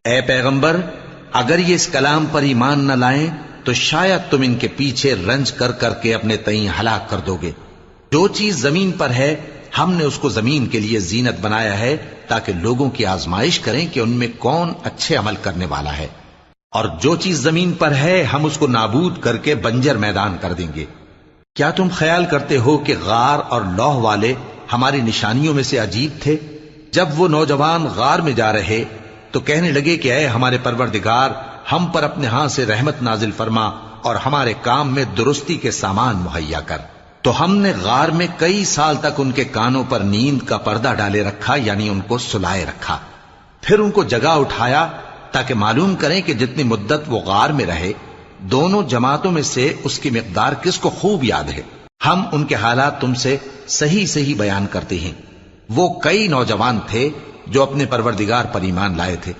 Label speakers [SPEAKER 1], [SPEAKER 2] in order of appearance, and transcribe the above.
[SPEAKER 1] اے پیغمبر، اگر یہ اس کلام پر ایمان نہ لائیں تو شاید تم ان کے پیچھے رنج کر کر کے اپنے تئیں ہلاک کر دو گے۔ جو چیز زمین پر ہے ہم نے اس کو زمین کے لیے زینت بنایا ہے تاکہ لوگوں کی آزمائش کریں کہ ان میں کون اچھے عمل کرنے والا ہے، اور جو چیز زمین پر ہے ہم اس کو نابود کر کے بنجر میدان کر دیں گے۔ کیا تم خیال کرتے ہو کہ غار اور لوح والے ہماری نشانیوں میں سے عجیب تھے؟ جب وہ نوجوان غار میں جا رہے تو کہنے لگے کہ اے ہمارے پروردگار، ہم پر اپنے ہاں سے رحمت نازل فرما اور ہمارے کام میں درستی کے سامان مہیا کر۔ تو ہم نے غار میں کئی سال تک ان کے کانوں پر نیند کا پردہ ڈالے رکھا، یعنی ان کو سلائے رکھا، پھر ان کو جگا اٹھایا تاکہ معلوم کریں کہ جتنی مدت وہ غار میں رہے دونوں جماعتوں میں سے اس کی مقدار کس کو خوب یاد ہے۔ ہم ان کے حالات تم سے صحیح صحیح بیان کرتے ہیں۔ وہ کئی نوجوان تھے جو اپنے پروردگار پر ایمان لائے تھے۔